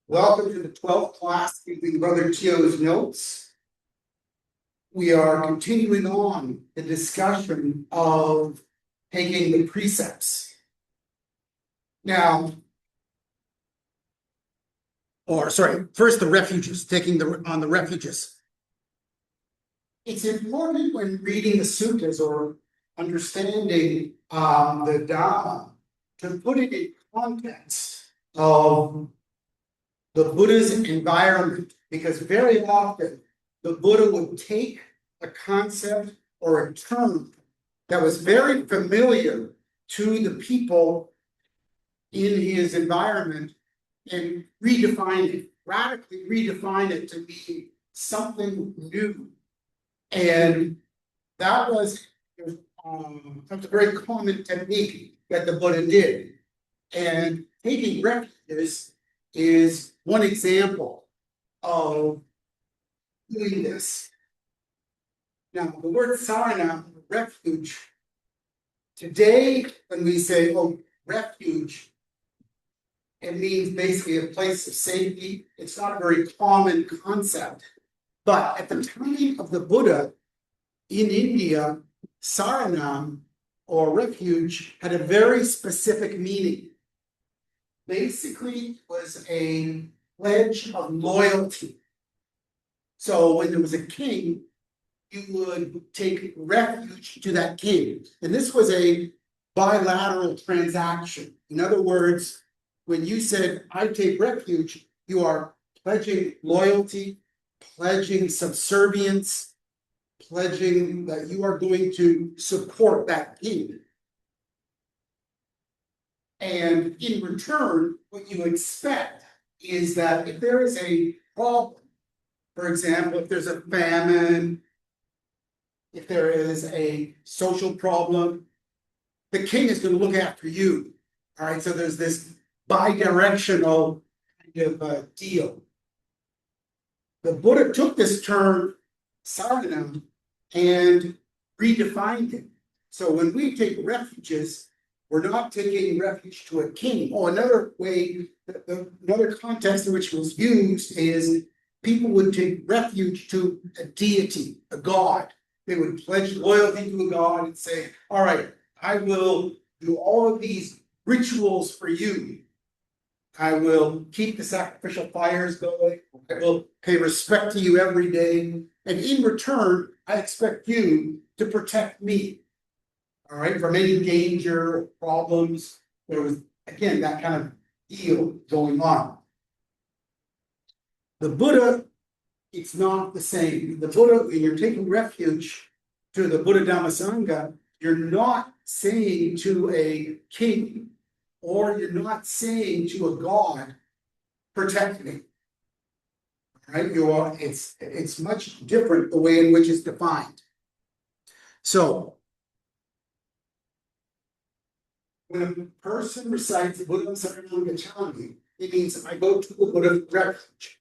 Welcome to the 12th class using Brother Tio's notes. We are continuing on the discussion of taking the precepts. Now, first the refuges, taking on the refuges. It's important when reading the suttas or understanding the Dhamma to put it in context of the Buddha's environment, because very often the Buddha would take a concept or a term that was very familiar to the people in his environment and redefine it, radically redefine it to be something new. And that was a very common technique that the Buddha did. And taking refuges is one example of doing this. Now, the word saraṇaṃ, refuge, today when we say, oh, refuge, it means basically a place of safety. It's not a very common concept. But at the time of the Buddha in India, saraṇaṃ or refuge had a very specific meaning. Basically, it was a pledge of loyalty. So when there was a king, you would take refuge to that king. And this was a bilateral transaction. In other words, when you said, I take refuge, you are pledging loyalty, pledging subservience, pledging that you are going to support that king. And in return, what you expect is that if there is a problem, for example, if there's a famine, if there is a social problem, the king is going to look after you. All right, so there's this bi-directional kind of deal. The Buddha took this term, saraṇaṃ, and redefined it. So when we take refuges, we're not taking refuge to a king. Oh, another way, another context in which it was used is people would take refuge to a deity, a god. They would pledge loyalty to a god and say, all right, I will do all of these rituals for you. I will keep the sacrificial fires going. I will pay respect to you every day. And in return, I expect you to protect me. All right, from any danger or problems. There was, again, that kind of deal going on. The Buddha, it's not the same. The Buddha, when you're taking refuge to the Buddha Dhamma Sangha, you're not saying to a king or you're not saying to a god, protect me. Right? It's much different the way in which it's defined. So when a person recites the Buddha Saraṇaṃ Gacchāmi, it means I go to the Buddha refuge.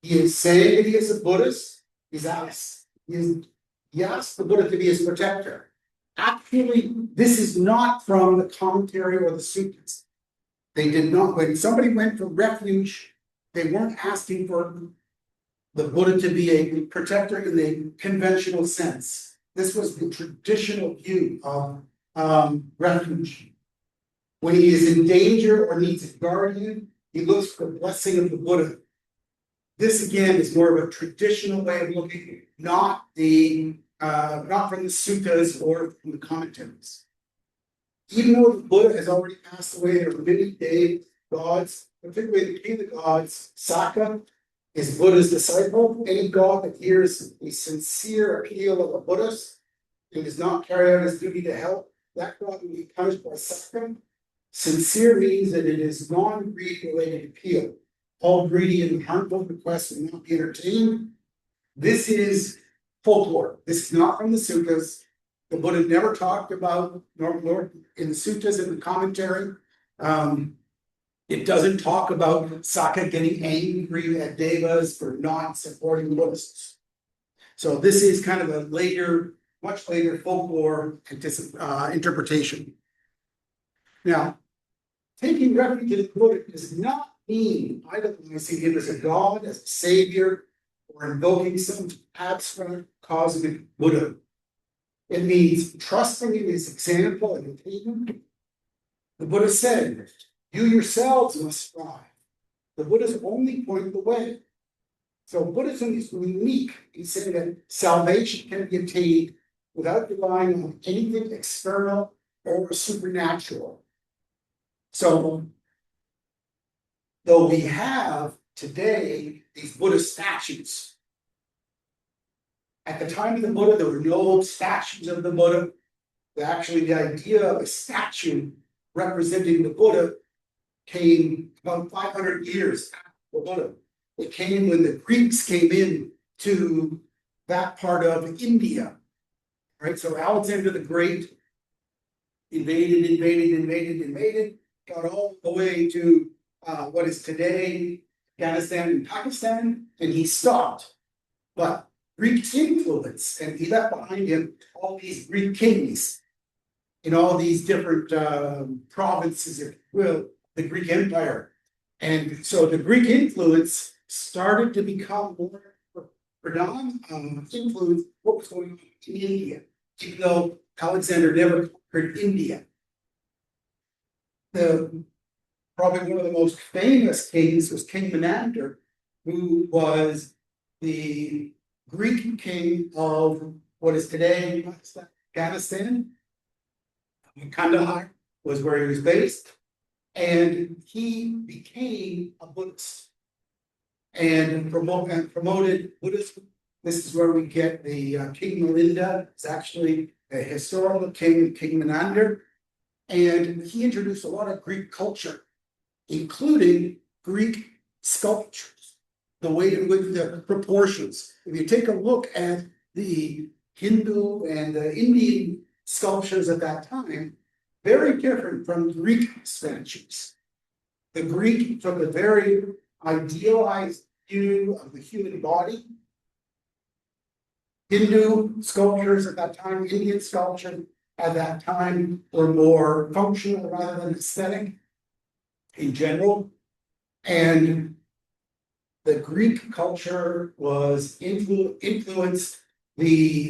He is saying that he is a Buddhist. He asked the Buddha to be his protector. Actually, this is not from the commentary or the suttas. They did not. When somebody went for refuge, they weren't asking for the Buddha to be a protector in the conventional sense. This was the traditional view of refuge. When he is in danger or needs a guardian, he looks for the blessing of the Buddha. This again is more of a traditional way of looking, not from the suttas or from the commentaries. Even though the Buddha has already passed away, there are many dead gods, particularly the king of the gods, Saka, is Buddha's disciple. Any god that hears a sincere appeal of a Buddhist and does not carry out his duty to help, that god will be punished by Saka. Sincere means that it is non-greed related appeal. All greedy and harmful requests will not be entertained. This is folklore. This is not from the suttas. The Buddha never talked about, nor in the suttas and the commentary. It doesn't talk about Saka getting angry at devas for not supporting the Buddhists. So this is kind of a later, much later folklore interpretation. Now, taking refuge in the Buddha does not mean idolizing him as a god, as a savior, or invoking some abstract cosmic Buddha. It means trusting in his example and attainment. The Buddha said, "You yourselves must strive. The Buddha's only point the way." So Buddhism is unique in saying that salvation can be attained without relying on anything external or supernatural. So, though we have today these Buddhist statues, at the time of the Buddha, there were no statues of the Buddha. Actually, the idea of a statue representing the Buddha came about 500 years after the Buddha. It came when the Greeks came in to that part of India, right? So Alexander the Great invaded, got all the way to what is today Afghanistan and Pakistan, and he stopped. But Greek influence, and he left behind him all these Greek kings in all these different provinces, if you will, the Greek Empire. And so the Greek influence started to become more predominant influence what was going on in India, even though Alexander never conquered India. Probably one of the most famous kings was King Menander, who was the Greek king of what is today Afghanistan. Kandahar was where he was based, and he became a Buddhist and promoted Buddhism. This is where we get the King Milinda. It's actually a historical king, King Menander, and he introduced a lot of Greek culture, including Greek sculptures, the way in which the proportions. If you take a look at the Hindu and the Indian sculptures at that time, very different from Greek statues. The Greek took a very idealized view of the human body. Hindu sculptures at that time, Indian sculpture at that time were more functional rather than aesthetic in general. And the Greek culture was influenced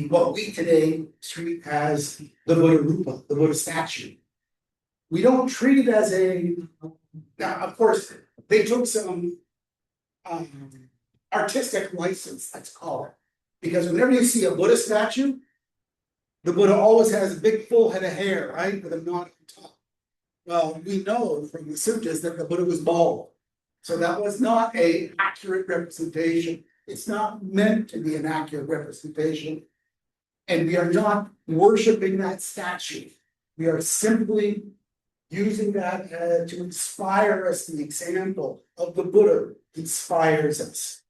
what we today treat as the Buddha Rupa, the Buddha statue. We don't treat it as now, of course, they took some artistic license, let's call it. Because whenever you see a Buddha statue, the Buddha always has a big full head of hair, right? With a knot on top. Well, we know from the suttas that the Buddha was bald. So that was not an accurate representation. It's not meant to be an accurate representation. And we are not worshiping that statue. We are simply using that to inspire us. The example of the Buddha inspires us.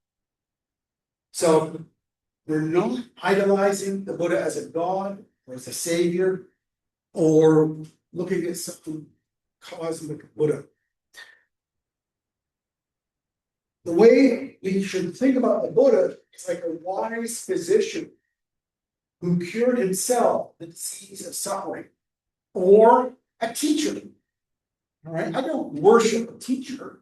So we're not idolizing the Buddha as a god or as a savior or looking at some cosmic Buddha. The way we should think about the Buddha is like a wise physician who cured himself the disease of suffering, or a teacher. All right, I don't worship a teacher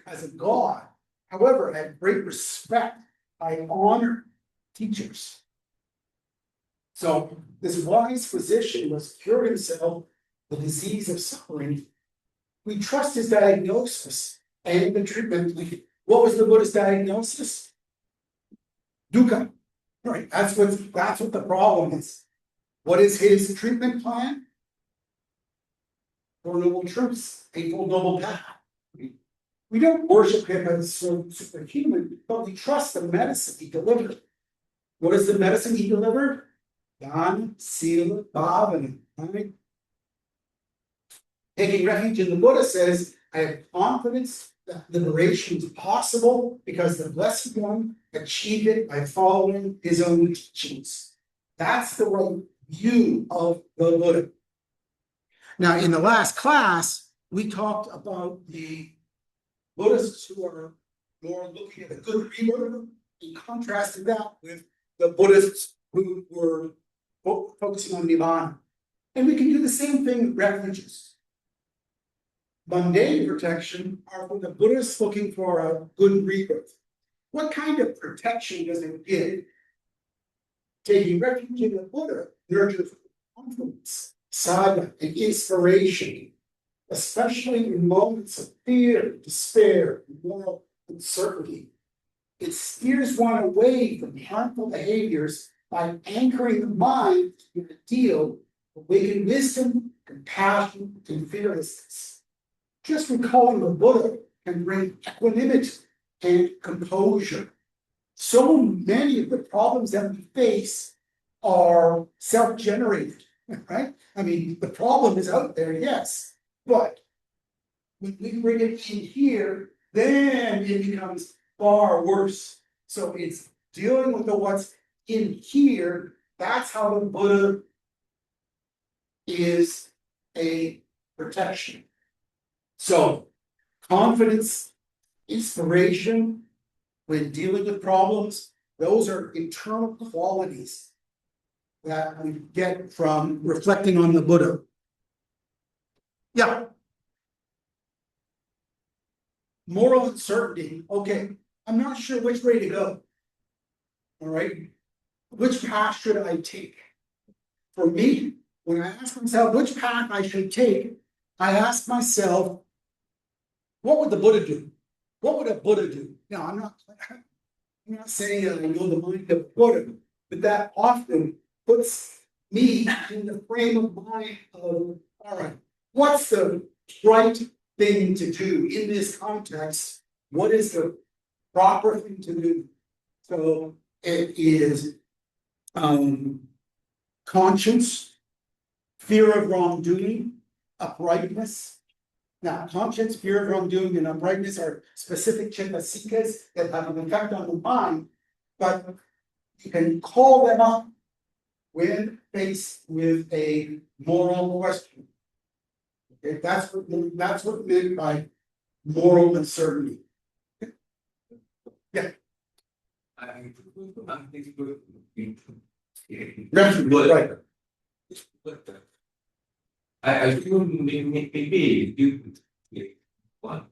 as a god. However, I have great respect. I honor teachers. So this wise physician was cured himself the disease of suffering. We trust his diagnosis and the treatment. What was the Buddha's diagnosis? Dukkha. Right. That's what the problem is. What is his treatment plan? Four Noble Truths, Eightfold Noble Path. We don't worship him as superhuman, but we trust the medicine he delivered. What is the medicine he delivered? Dana, Sila, Bhavana. Right? Taking refuge in the Buddha says, I have confidence that liberation is possible because the Blessed One achieved it by following his own teachings. That's the right view of the Buddha. Now, in the last class, we talked about the Buddhists who are more looking at the good rebirth and contrasted that with the Buddhists who were focusing on Nibbana. And we can do the same thing with refuges. Mundane protection are for the Buddhists looking for a good rebirth. What kind of protection does it give? Taking refuge in the Buddha nurtures confidence, sadhana, and inspiration, especially in moments of fear, despair, and moral uncertainty. It steers one away from harmful behaviors by anchoring the mind in a deal awaken wisdom, compassion, and fearlessness. Just recalling the Buddha can bring equanimity and composure. So many of the problems that we face are self-generated, right? I mean, the problem is out there, yes, but when we bring it in here, then it becomes far worse. So it's dealing with the what's in here. That's how the Buddha is a protection. So confidence, inspiration, when dealing with problems, those are internal qualities that we get from reflecting on the Buddha. Yeah. Moral uncertainty. Okay, I'm not sure which way to go. All right. Which path should I take? For me, when I ask myself which path I should take, I ask myself, what would the Buddha do? What would a Buddha do? Now, I'm not saying that I know the mind of Buddha, but that often puts me in the frame of mind of, all right, what's the right thing to do in this context? What is the proper thing to do? So it is conscience, fear of wrongdoing, uprightness. Now, conscience, fear of wrongdoing, and uprightness are specific cetasikas that have an effect on the mind, but you can call them up when faced with a moral question. Okay, that's what meant by moral uncertainty. Yeah. Right. I feel maybe you one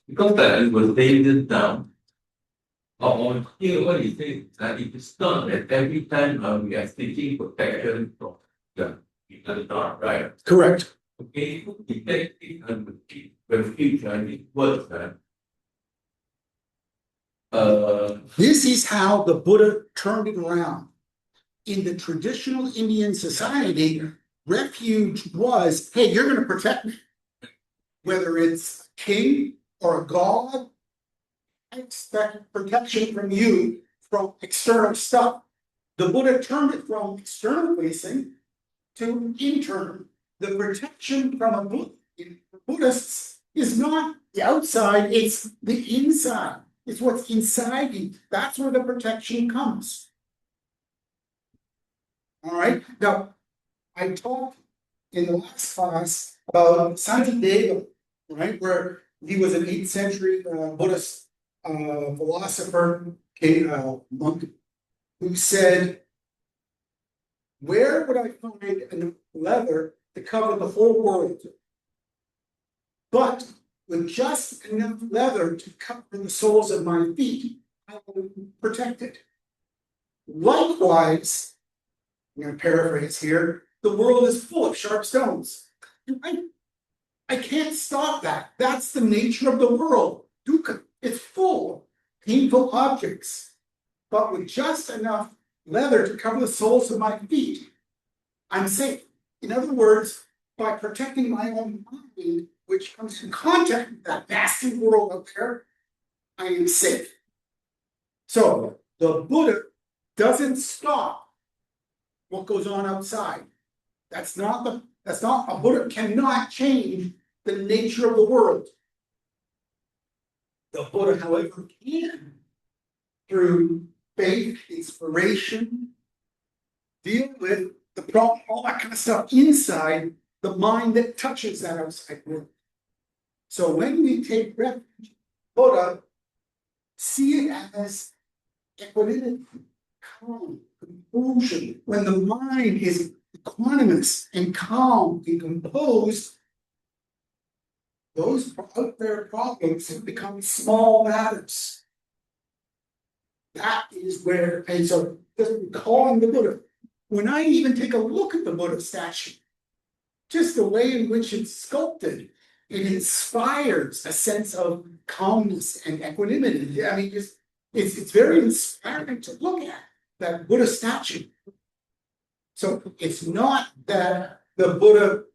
because that it was laid down. Or here what he says that it is not that every time we are seeking protection from the dark, right? Correct. Okay, detecting and refuge and it works that. This is how the Buddha turned it around. In the traditional Indian society, refuge was, hey, you're going to protect me. Whether it's a king or a god, I expect protection from you from external stuff. The Buddha turned it from external facing to internal. The protection from a Buddhists is not the outside, it's the inside. It's what's inside you. That's where the protection comes. All right. Now, I talked in the last class about Sīgalo, right, where he was an 8th century Buddhist philosopher, monk, who said, where would I find a leather to cover the whole world? But with just enough leather to cover the soles of my feet, I will protect it. Likewise, I'm going to paraphrase here, the world is full of sharp stones. I can't stop that. That's the nature of the world. Dukkha, it's full of painful objects. But with just enough leather to cover the soles of my feet, I'm safe. In other words, by protecting my own mind, which comes in contact with that nasty world out there, I am safe. So the Buddha doesn't stop what goes on outside. That's not a Buddha cannot change the nature of the world. The Buddha, however, can, through faith, inspiration, deal with the problem, all that kind of stuff inside the mind that touches that outside world. So when we take refuge, Buddha, see it as equanimity, calm, composure. When the mind is equanimous and calm and composed, those out there problems have become small matters. That is where, and so just calling the Buddha, when I even take a look at the Buddha statue, just the way in which it's sculpted, it inspires a sense of calmness and equanimity. I mean, it's very inspiring to look at that Buddha statue. So it's not that the Buddha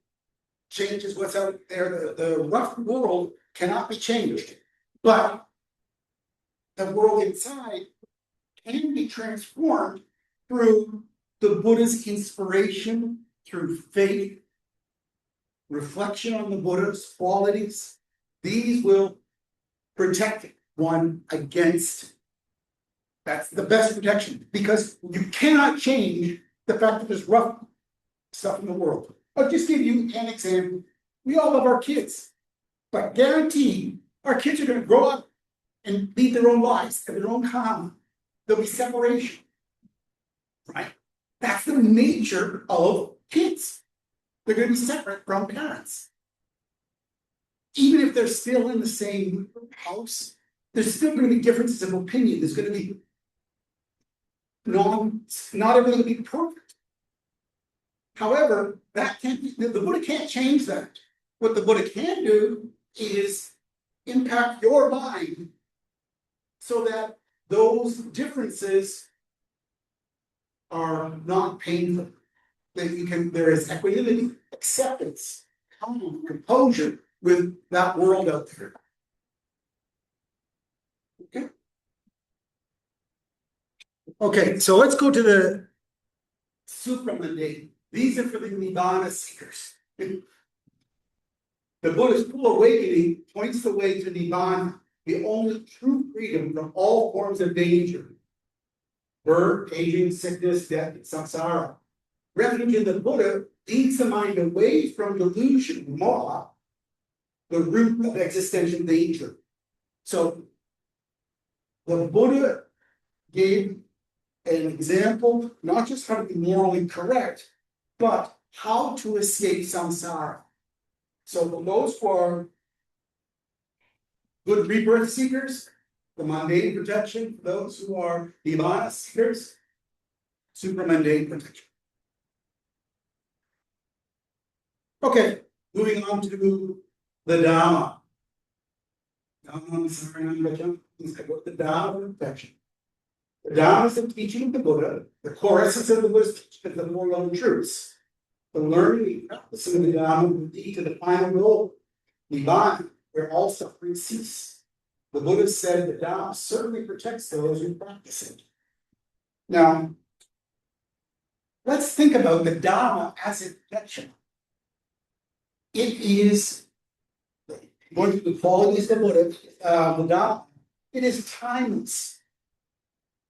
changes what's out there. The rough world cannot be changed, but the world inside can be transformed through the Buddha's inspiration, through faith, reflection on the Buddha's qualities. These will protect one against. That's the best protection, because you cannot change the fact that there's rough stuff in the world. I'll just give you an example. We all love our kids, but guaranteed our kids are going to grow up and lead their own lives, have their own karma. There'll be separation, right? That's the nature of kids. They're going to be separate from parents. Even if they're still in the same house, there's still going to be differences of opinion. There's going to be not everything will be perfect. However, that can't be, the Buddha can't change that. What the Buddha can do is impact your mind so that those differences are not painful. That you can, there is equanimity, acceptance, calm, composure with that world out there. Okay. Okay, so let's go to the supramundane. These are for the Nibbana seekers. The Buddha's full awakening points the way to Nibbana, the only true freedom from all forms of danger. Birth, aging, sickness, death, and samsara. Refuge in the Buddha leads the mind away from delusion, moha, the root of existential danger. So the Buddha gave an example, not just how to be morally correct, but how to escape samsara. So for those who are good rebirth seekers, the mundane protection. For those who are Nibbana seekers, supramundane protection. Okay, moving on to the Dhamma. The Dhamma protection. The Dhamma is the teaching of the Buddha. The core essence of the Buddha's teaching is the Four Noble Truths. The learning and practicing of the Dhamma will lead to the final goal, Nibbana, where all suffering cease. The Buddha said the Dhamma certainly protects those who practice it. Now, let's think about the Dhamma as a protection. It is one of the qualities of the Buddha, the Dhamma. It is timeless.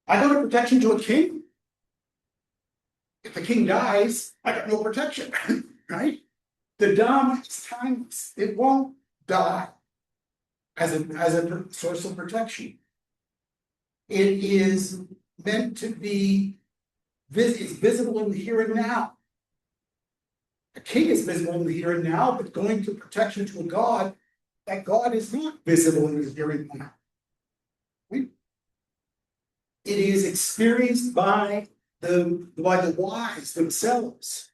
I got a protection to a king. If the king dies, I got no protection, right? The Dhamma is timeless. It won't die as a source of protection. It is meant to be it's visible in the here and now. A king is visible in the here and now, but going to protection to a God, that God is not visible in the here and now. It is experienced by the wise themselves.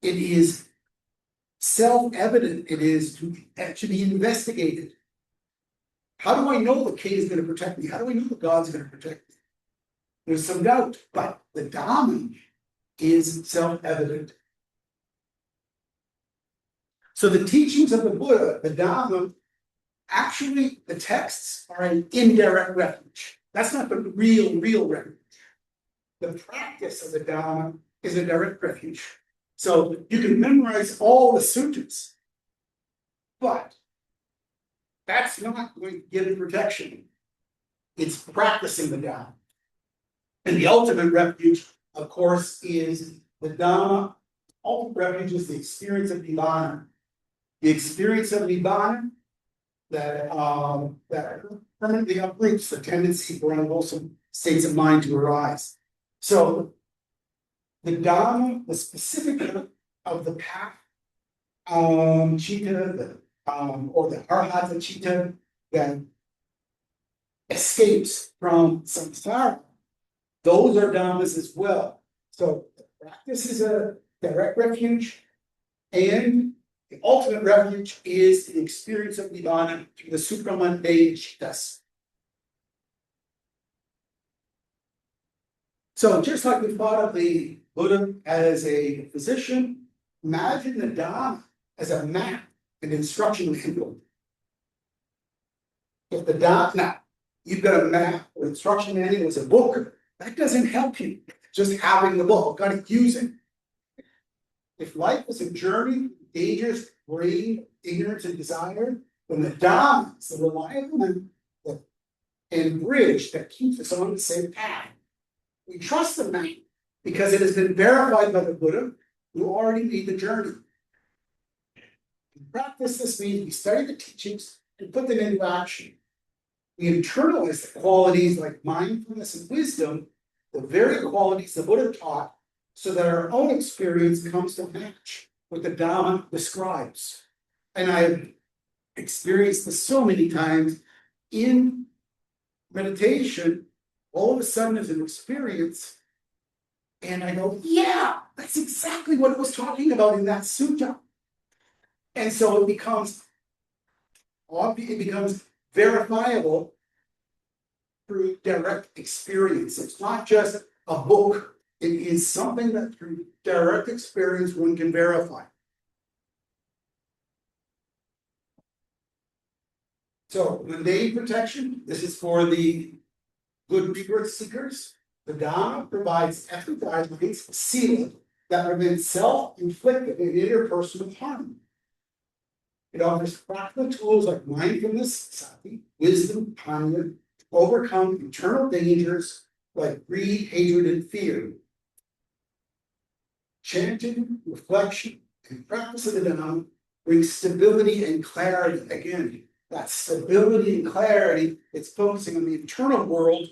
It is self-evident. It is to be investigated. How do I know the king is going to protect me? How do I know that God's going to protect me? There's some doubt, but the Dhamma is self-evident. So the teachings of the Buddha, the Dhamma, actually the texts are an indirect refuge. That's not the real refuge. The practice of the Dhamma is a direct refuge. So you can memorize all the suttas, but that's not going to give protection. It's practicing the Dhamma. And the ultimate refuge, of course, is the Dhamma. Ultimate refuge is the experience of Nibbana. The experience of Nibbana that permanently uproots the tendency for unwholesome states of mind to arise. So the Dhamma, the specific of the path, Chitta, or the arhata chitta that escapes from samsara. Those are dhammas as well. So the practice is a direct refuge, and the ultimate refuge is the experience of nibbana through the supramundane chittas. So just like we thought of the Buddha as a physician, imagine the Dhamma as a map, an instruction manual. If the Dhamma, now, you've got a map or instruction manual as a book, that doesn't help you. Just having the book, got to use it. If life is a journey, dangers, greed, ignorance, and desire, then the Dhamma is the reliable and bridge that keeps us on the same path. We trust the map because it has been verified by the Buddha, who already made the journey. In practice, this means we study the teachings and put them into action. We internalize the qualities like mindfulness and wisdom, the very qualities the Buddha taught, so that our own experience comes to match what the Dhamma describes. And I've experienced this so many times in meditation. All of a sudden there's an experience, and I go, yeah, that's exactly what it was talking about in that sutta. And so it becomes verifiable through direct experience. It's not just a book, it is something that through direct experience one can verify. So mundane protection, this is for the good rebirth seekers. The Dhamma provides ethical guidelines, Sīgalo, that prevent self-inflicted and interpersonal harm. It offers practical tools like mindfulness, sati, wisdom, panya, to overcome internal dangers like greed, hatred, and fear. Chanting, reflection, and practice of the Dhamma brings stability and clarity. Again, that stability and clarity, it's focusing on the internal world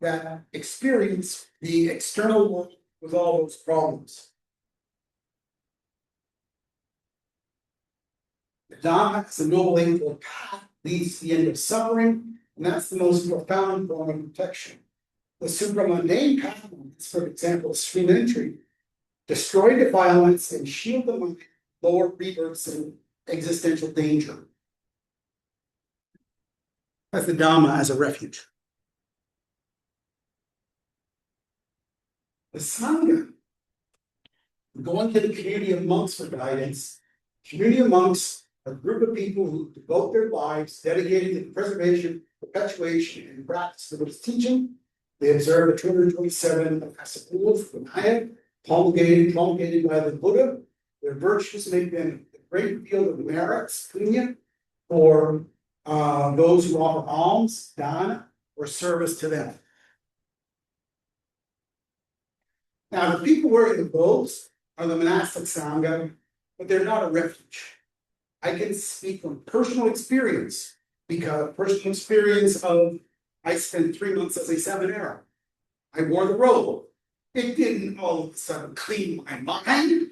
that experience the external world with all those problems. The Dhamma is the noble eightfold path, leads to the end of suffering, and that's the most profound form of protection. The supramundane path, for example, stream entry, destroy defilements and shield the mind, lower rebirths and existential danger. That's the Dhamma as a refuge. The Sangha, going to the community of monks for guidance. Community of monks are a group of people who devote their lives dedicated to the preservation, perpetuation, and practice of Buddhist teaching. They observe the 227 Akasa rules from Vinaya, promulgated by the Buddha. Their virtues make them a great field of merits, punya, for those who offer alms, dana, or service to them. Now, the people wearing the robes are the monastic sangha, but they're not a refuge. I can speak from personal experience, because I spent 3 months as a seminary. I wore the robe. It didn't all of a sudden clean my mind.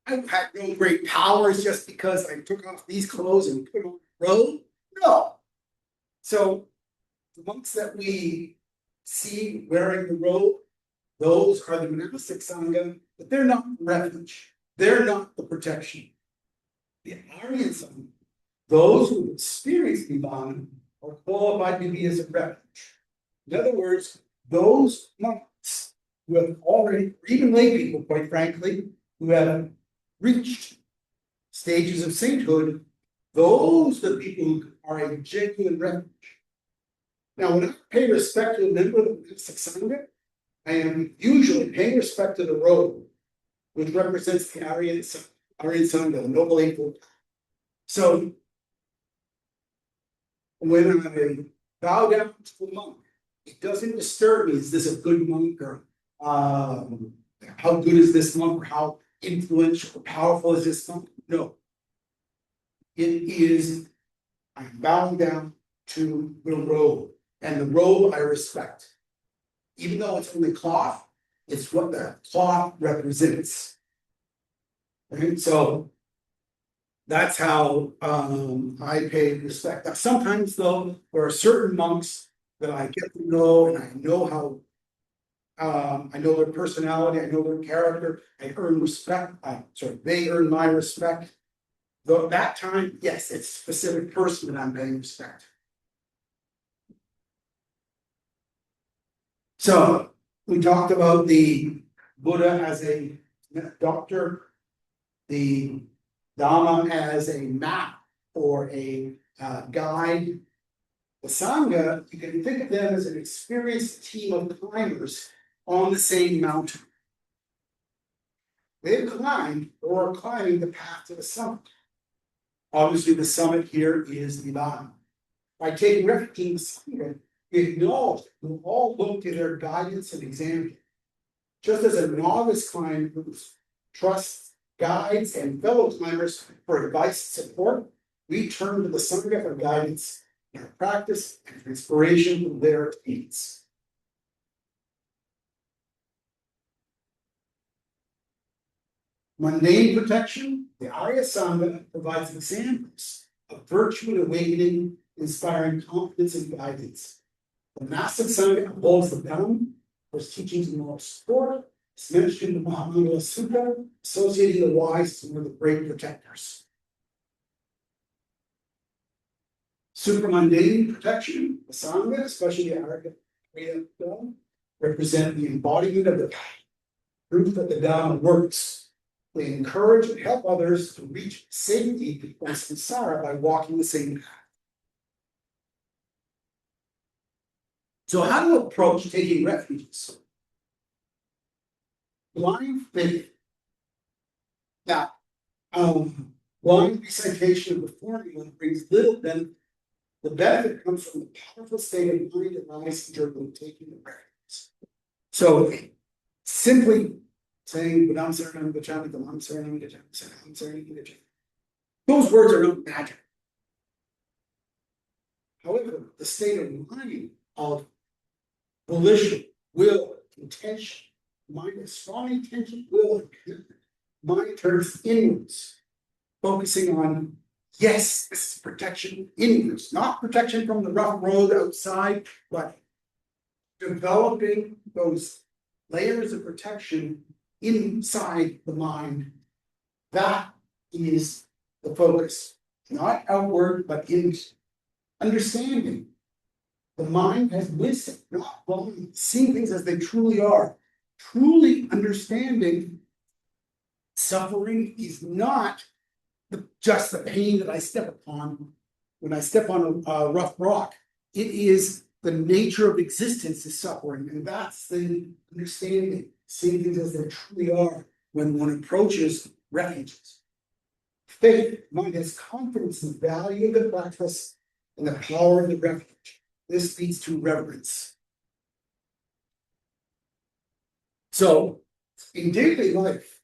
I had no great powers just because I took off these clothes and put on the robe. No. So the monks that we see wearing the robe, those are the monastic sangha, but they're not refuge. They're not the protection. The Aryan sangha, those who experience nibbana, are qualified to be as a refuge. In other words, those monks who have already, or even lay people, quite frankly, who have reached stages of sainthood, those are the people who are a genuine refuge. Now, when I pay respect to a member of the monastic sangha, I am usually paying respect to the robe, which represents the Aryan sangha, the noble eightfold. So, when I bow down to the monk, it doesn't disturb me. Is this a good monk, or how good is this monk, or how influential or powerful is this monk? No. It is, I'm bowing down to the robe, and the robe I respect. Even though it's only cloth, it's what the cloth represents. Right? So That's how I pay respect. Now, sometimes though, there are certain monks that I get to know and I know how. I know their personality, I know their character, I earn respect, they earn my respect. Though that time, yes, it's a specific person that I'm paying respect. So we talked about the Buddha as a doctor, the Dhamma as a map or a guide. The Sangha, you can think of them as an experienced team of climbers on the same mountain. They've climbed or are climbing the path to the summit. Obviously, the summit here is the bottom. By taking refuge in the Sangha, we acknowledge that we all look to their guidance and example. Just as a novice climber trusts guides and fellow climbers for advice and support, we turn to the Sangha for guidance in our practice and for inspiration from their needs. Mundane protection, the Arya Sangha provides examples of virtue and awakening, inspiring confidence and guidance. The Massive Sangha upholds the Dhamma for its teachings and moral support. It's mentioned in the Mahamangala Sutta, associating the wise with the great protectors. Supramundane protection, the Sangha, especially the Arya Dhamma, represent the embodiment of the proof that the Dhamma works. They encourage and help others to reach safety from samsara by walking the same path. So how to approach taking refuges? Blind faith. Now, blind recitation of the formula brings little benefit. The benefit comes from the powerful state of mind that arises during taking the refuges. So simply saying Buddham saraṇaṃ gacchāmi, Dhammam saraṇaṃ gacchāmi, Sangham saraṇaṃ gacchāmi. Those words are not magic. However, the state of mind of volition, will, intention, mind of strong intention, will, and commitment, mind turns inwards, focusing on, yes, this is protection inwards, not protection from the rough road outside, but developing those layers of protection inside the mind. That is the focus, not outward, but in understanding. The mind has wisdom, not blind, seeing things as they truly are. Truly understanding suffering is not just the pain that I step upon when I step on a rough rock. It is the nature of existence is suffering, and that's the understanding, seeing things as they truly are when one approaches refuges. Faith, mind has confidence in the value of the practice and the power of the refuge. This leads to reverence. So, in daily life,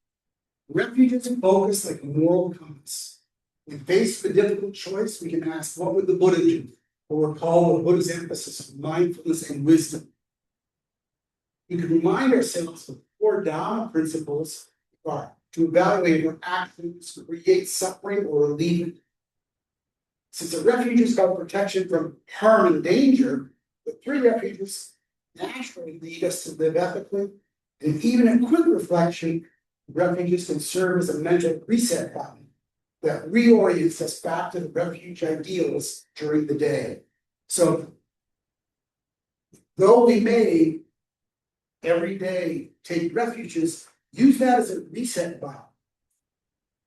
refuges focus like a moral compass. When faced with a difficult choice, we can ask, what would the Buddha do? Or recall the Buddha's emphasis on mindfulness and wisdom. We can remind ourselves of 4 Dhamma principles are to evaluate our actions, create suffering or relieve it. Since a refuge is about protection from harm and danger, the 3 refuges naturally lead us to live ethically, and even a quick reflection, refuges can serve as a mental reset button that reorients us back to the refuge ideals during the day. So, though we may every day take refuges, use that as a reset button.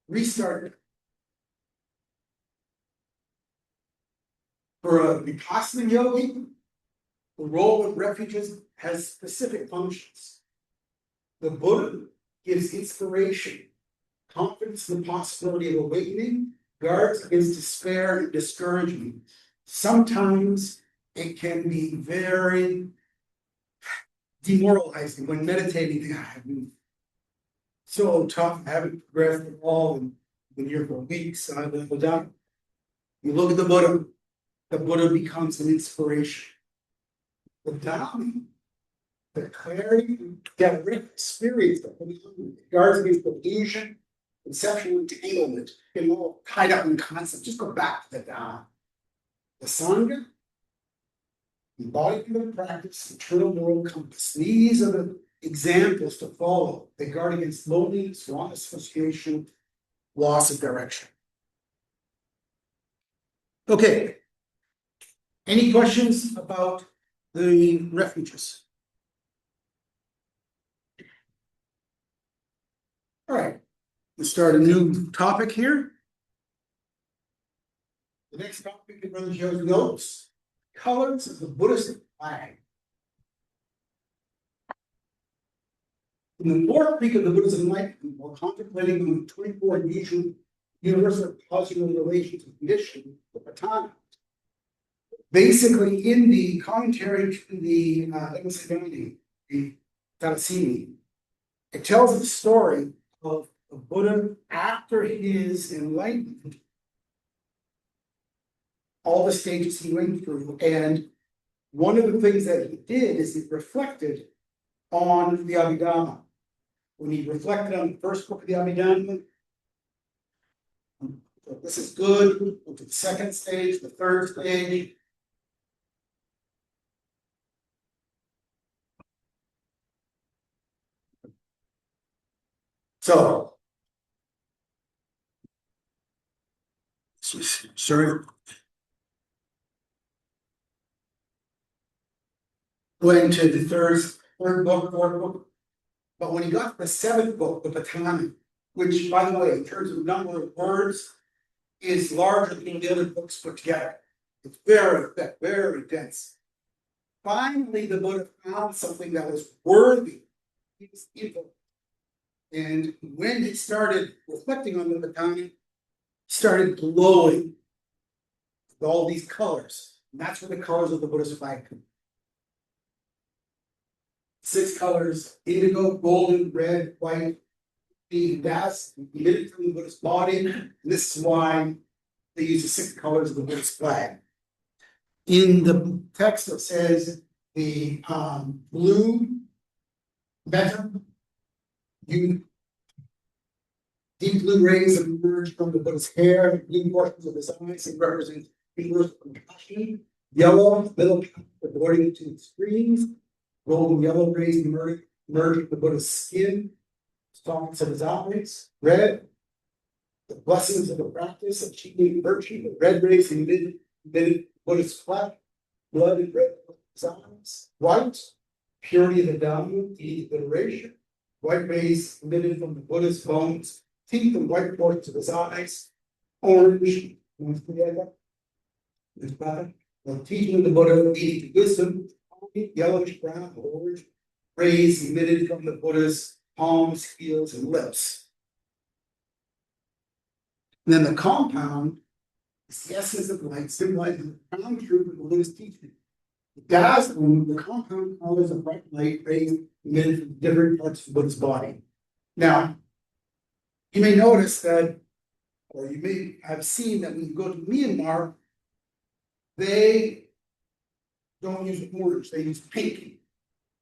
Restart it. For a Vipassana yogi, the role of refuges has specific functions. The Buddha gives inspiration, confidence in the possibility of awakening, guards against despair and discouragement. Sometimes it can be very demoralizing when meditating. I've been so tough, I haven't progressed at all, and been here for weeks. I've been down. You look at the Buddha becomes an inspiration. The Dhamma, the clarity, direct experience, the guards against delusion, conceptual entanglement, and all tied up in concepts. Just go back to the Dhamma. The Sangha, embodiment of practice, eternal moral compass. These are the examples to follow. They guard against loneliness, wrong association, loss of direction. Okay. Any questions about the refuges? All right, let's start a new topic here. The next topic that Brother Joe notes, colors of the Buddhist flag. In the fourth week of the Buddha's enlightenment, while contemplating on the 24 universal causal relations of condition, the Patana, basically in the commentary to the the Talasini, it tells the story of the Buddha after his enlightenment, all the stages he went through, and one of the things that he did is he reflected on the Abhidhamma. When he reflected on the first book of the Abhidhamma, this is good, go to the second stage, the third stage. So, sorry. Went to the third book, fourth book. But when he got to the seventh book, the Patana, which, by the way, in terms of number of words, is larger than the other books put together. It's very thick, very dense. Finally, the Buddha found something that was worthy. He was evil. And when he started reflecting on the Patana, he started glowing with all these colors. And that's where the colors of the Buddhist flag come. 6 colors: indigo, golden, red, white, being gas emitted from the Buddhist body. And this is why they use the 6 colors of the Buddhist flag. In the text, it says the blue, metta, deep blue rays emerge from the Buddha's hair, blue portions of his eyes, and represent universal compassion. Yellow, middle path, according to the extremes. Golden yellow rays emerge from the Buddha's skin, sockets of his eyes. Red, the blessings of the practice of achieving virtue. The red rays emitted Buddha's flesh, blood, and red his eyes. White, purity of the Dhamma, the liberation. White rays emitted from the Buddha's bones, teeth, and white portions of his eyes. Orange, the teaching of the Buddha leading to wisdom. Yellowish brown, orange rays emitted from the Buddha's palms, heels, and lips. And then the compound is the essence of light, symbolizing the profound truth of the Buddha's teaching. The dazzling, the compound colors of bright light rays emitted from different parts of the Buddha's body. Now, you may notice that, or you may have seen that when you go to Myanmar, they don't use orange, they use pink.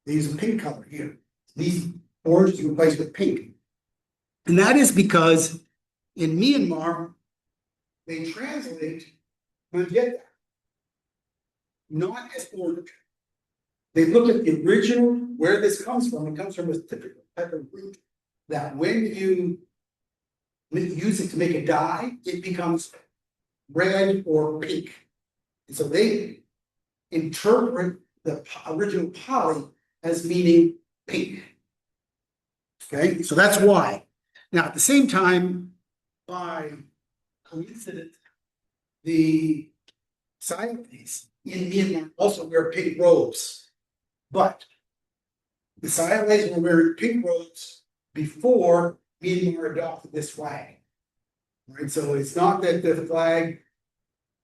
They use a pink color here. These orange is replaced with pink. And that is because in Myanmar, they translate Manjeta not as orange. They look at the original, where this comes from. It comes from a typical type of root that when you use it to make a dye, it becomes red or pink. And so they interpret the original Pali as meaning pink. Okay, so that's why. Now, at the same time, by coincidence, the Siamese in Myanmar also wear pink robes, but the Siamese were wearing pink robes before Myanmar adopted this flag. Right, so it's not that the flag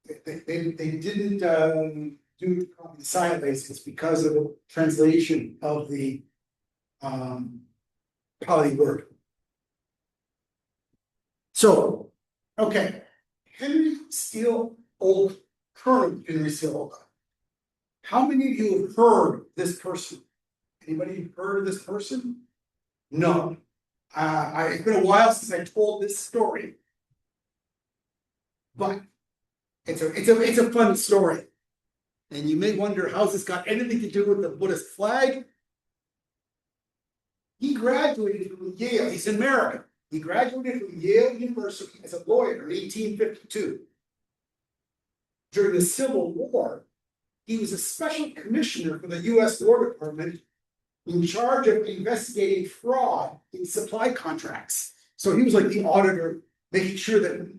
they didn't do the Siamese. It's because of the translation of the Pali word. So, okay, Henry Steele Olga, Colonel Henry Steele Olga. How many of you have heard this person? Anybody heard of this person? No. It's been a while since I told this story. But it's a fun story. And you may wonder, how's this got anything to do with the Buddhist flag? He graduated from Yale, he's American. He graduated from Yale University as a lawyer in 1852. During the Civil War, he was a special commissioner for the US War Department in charge of investigating fraud in supply contracts. So he was like the auditor, making sure that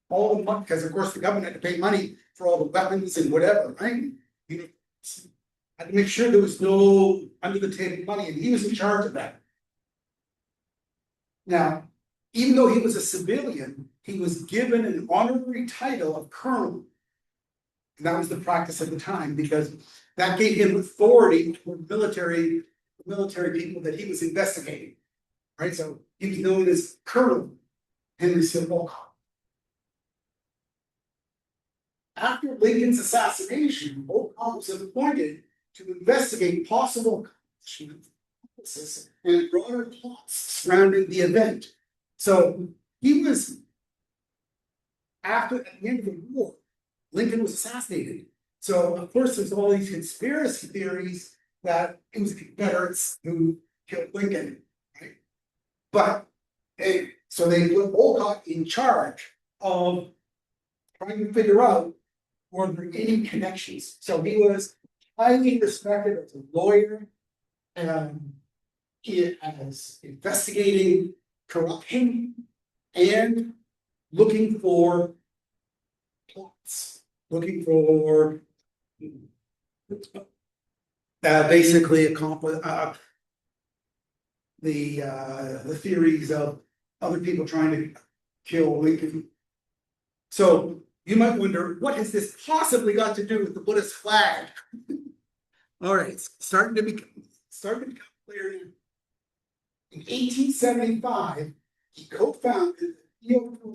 all the money, because of course the government had to pay money for all the weapons and whatever, right? You had to make sure there was no under the table money, and he was in charge of that. Now, even though he was a civilian, he was given an honorary title of colonel. And that was the practice at the time, because that gave him authority for military people that he was investigating. Right? So he was known as Colonel Henry C. Wolcott. After Lincoln's assassination, Wolcott was appointed to investigate possible and broader plots surrounding the event. So he was, at the end of the war, Lincoln was assassinated. So of course there's all these conspiracy theories that it was the Confederates who killed Lincoln, right? But so they put Wolcott in charge of trying to figure out were there any connections. So he was highly respected as a lawyer, and he as investigating corruption and looking for plots, looking for basically accomplish the theories of other people trying to kill Lincoln. So you might wonder, what has this possibly got to do with the Buddhist flag? All right, it's starting to become clear. In 1875, he co-founded the Theosophical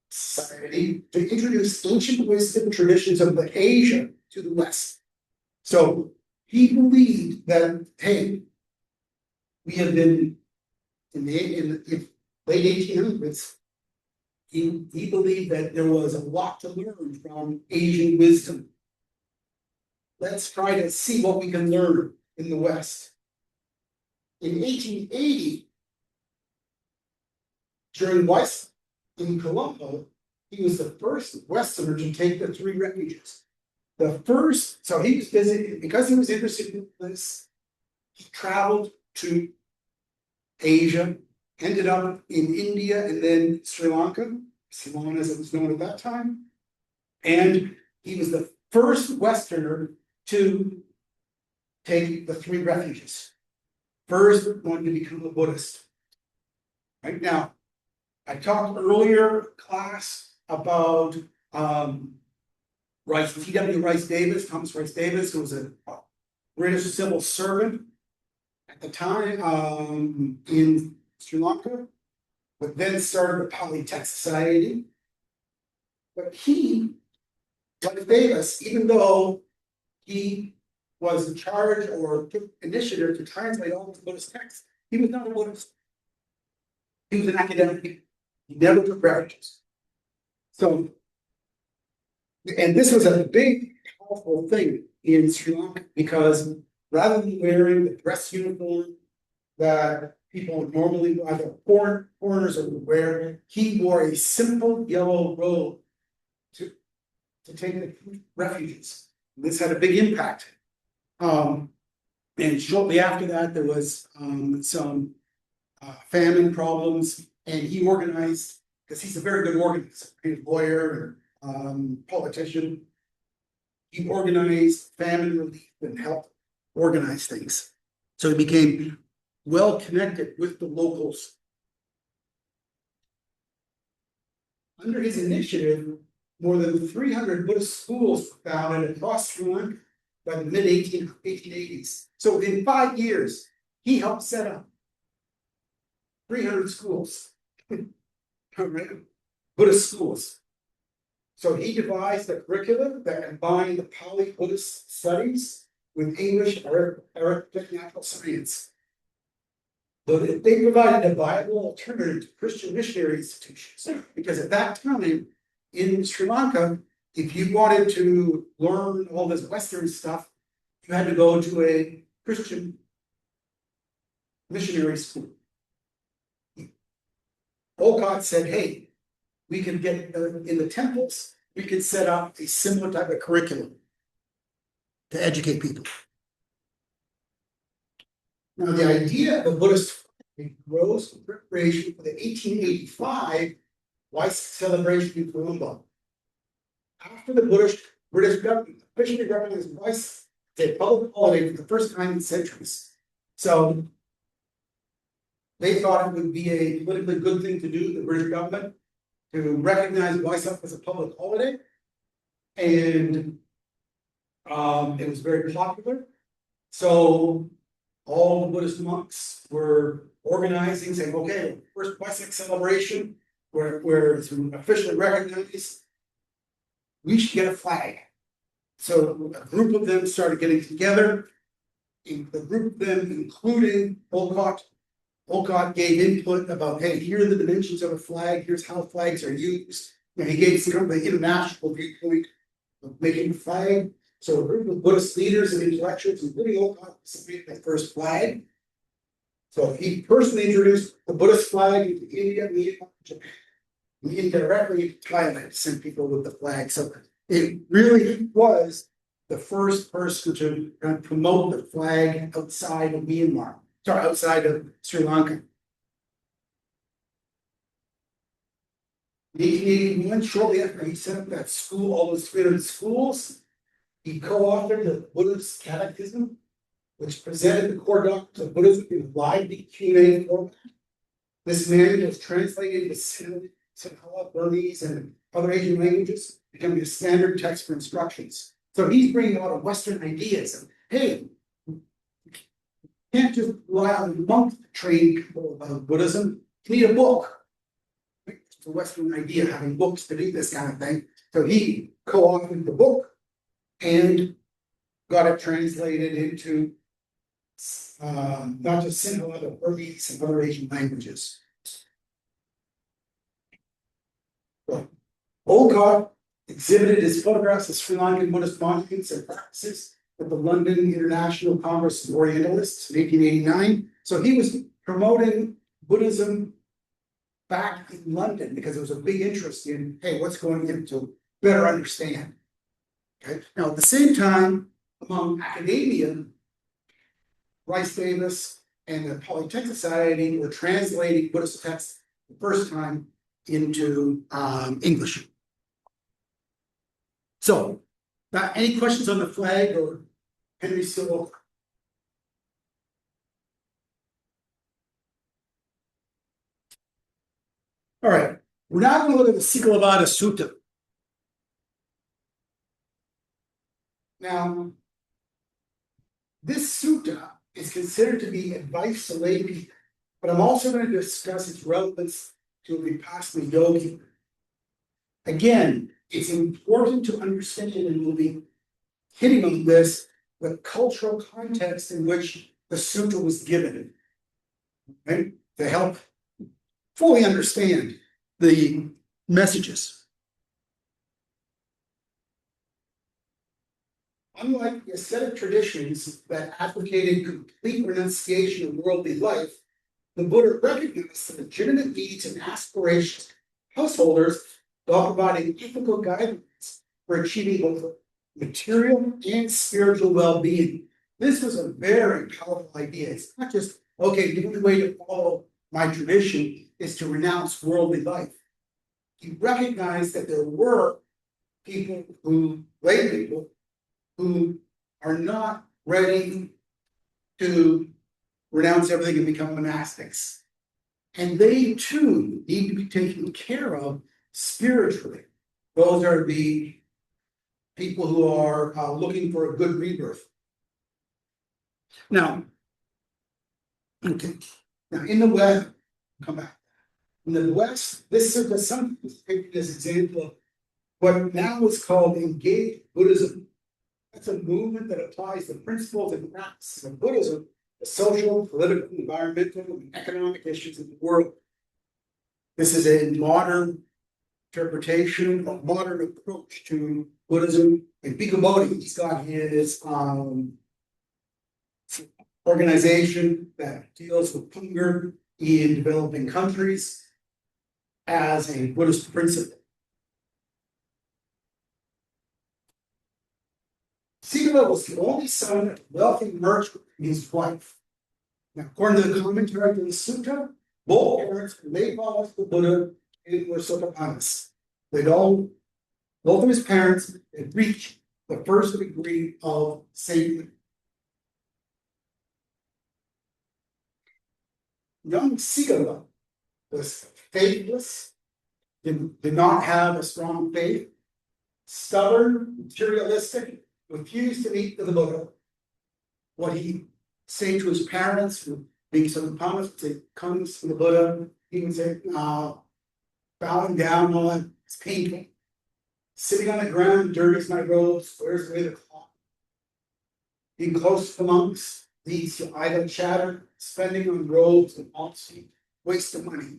Society to introduce ancient wisdom traditions of Asia to the West. So he believed that, hey, we have been in the late 1800s. He believed that there was a lot to learn from Asian wisdom. Let's try to see what we can learn in the West. In 1880, during West in Colombo, he was the first Westerner to take the 3 refuges. The first, so he was visiting, because he was interested in this, he traveled to Asia, ended up in India and then Sri Lanka, Ceylon as it was known at that time. And he was the first Westerner to take the 3 refuges. First one to become a Buddhist. Right now, I talked earlier class about T.W. Rice Davis, Thomas Rice Davis, who was a British civil servant at the time in Sri Lanka, but then started the Pali Text Society. But he, like Davis, even though he was in charge or took initiative to translate all the Buddhist texts, he was not a Buddhist. He was an academic. He never took refuges. So, and this was a big, powerful thing in Sri Lanka, because rather than wearing the dress uniform that people would normally, either foreigners would wear, he wore a simple yellow robe to take the refugees. This had a big impact. And shortly after that, there was some famine problems, and he organized, because he's a very good organizer, he's a lawyer and politician. He organized famine relief and helped organize things. So he became well connected with the locals. Under his initiative, more than 300 Buddhist schools were founded across Sri Lanka by the mid-1880s. So within 5 years, he helped set up 300 schools, Buddhist schools. So he devised a curriculum that combined the Pali Buddhist studies with English, Arabic, natural science. But they provided a viable alternative to Christian missionary institutions, because at that time in Sri Lanka, if you wanted to learn all this Western stuff, you had to go to a Christian missionary school. Olcott said, hey, we can get in the temples, we could set up a similar type of curriculum to educate people. Now, the idea of the Buddhist flag grows in preparation for the 1885 Waisak celebration in Colombo. After the British government officially recognized Waisak as a public holiday for the first time in centuries. So they thought it would be a politically good thing to do, the British government, to recognize Waisak as a public holiday. And it was very popular. So all the Buddhist monks were organizing, saying, okay, first Waisak celebration, where it's officially recognized, we should get a flag. So a group of them started getting together. The group of them, including Olcott. Olcott gave input about, hey, here are the dimensions of a flag, here's how flags are used. And he gave some kind of the international viewpoint of making a flag. So a group of Buddhist leaders and intellectuals, including Olcott, submitted the first flag. So he personally introduced the Buddhist flag into India, Myanmar, Japan, and indirectly into Thailand, sent people with the flag. So it really was the first person to promote the flag outside of Myanmar, sorry, outside of Sri Lanka. In 1881, shortly after he set up that school, all those 300 schools, he co-authored the Buddhist Catechism, which presented the core doctrines of Buddhism in a lively Q&A format. This manual was translated into Sīgalo, Burmese, and other Asian languages, becoming a standard text for instructions. So he's bringing a lot of Western ideas of, hey, you can't just rely on monks to train people about Buddhism. You need a book. It's a Western idea, having books to do this kind of thing. So he co-authored the book and got it translated into not just Sīgalo, but Burmese and other Asian languages. Olcott exhibited his photographs of Sri Lankan Buddhist monuments and practices at the London International Congress of Orientalists in 1889. So he was promoting Buddhism back in London because there was a big interest in, hey, what's going on to better understand. Okay. Now, at the same time, among academia, Rice Davis and the Polytechnic Society were translating Buddhist texts the first time into English. So, any questions on the flag or Henry Sīgalo? All right, we're now going to look at the Sīgalo Sutta. Now, this sutta is considered to be advice to lay people, but I'm also going to discuss its relevance to a Vipassana yogi. Again, it's important to understand, and we'll be hitting on this, the cultural context in which the sutta was given, right? To help fully understand the messages. Unlike the ascetic traditions that advocated complete renunciation of worldly life, the Buddha recognized the legitimate needs and aspirations of householders while providing ethical guidelines for achieving both material and spiritual well-being. This was a very powerful idea. It's not just, okay, the only way to follow my tradition is to renounce worldly life. He recognized that there were people who, lay people, who are not ready to renounce everything and become monastics. And they too need to be taken care of spiritually. Those are the people who are looking for a good rebirth. Now, okay. Now in the West, come back. In the West, this is sometimes taken as an example of what now is called engaged Buddhism. That's a movement that applies the principles and practices of Buddhism the social, political, environmental, and economic issues of the world. This is a modern interpretation, a modern approach to Buddhism. And Bhikkhu Bodhi, he's got his organization that deals with hunger in developing countries as a Buddhist principle. Sīgalo was the only son of a wealthy merchant and his wife. Now, according to the commentary to the sutta, both parents were lay followers of the Buddha and were Sotapannas. Both of his parents had reached the first degree of sainthood. Young Sīgalo was faithless, did not have a strong faith, stubborn, materialistic, refused to meet the Buddha. What he say to his parents, being Sotapannas, say, comes from the Buddha, he would say, bowing down on his painful. Sitting on the ground, dirties my robes, wears away the cloth. Being close to the monks leads to idle chatter, spending on robes and obscene, waste of money.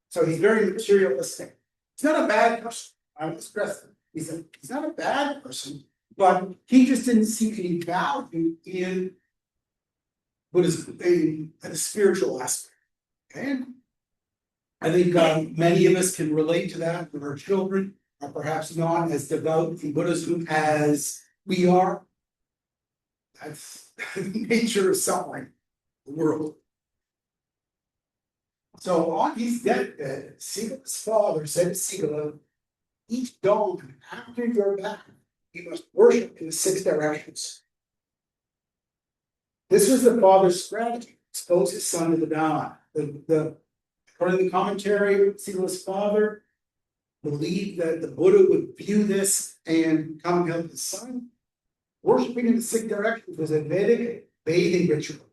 So he's very materialistic. He's not a bad person. I want to stress that. He's not a bad person, but he just didn't see any value in Buddhism, in a spiritual aspect. Okay? I think many of us can relate to that with our children are perhaps not as devout in Buddhism as we are. That's the nature of suffering, the world. So on his deathbed, Sīgalo's father said to Sīgalo, each dawn after your bath, you must worship in the 6 directions. This was the father's strategy to expose his son to the Dhamma. According to the commentary, Sīgalo's father believed that the Buddha would view this and come help his son. Worshipping in the 6 directions was a Vedic bathing ritual.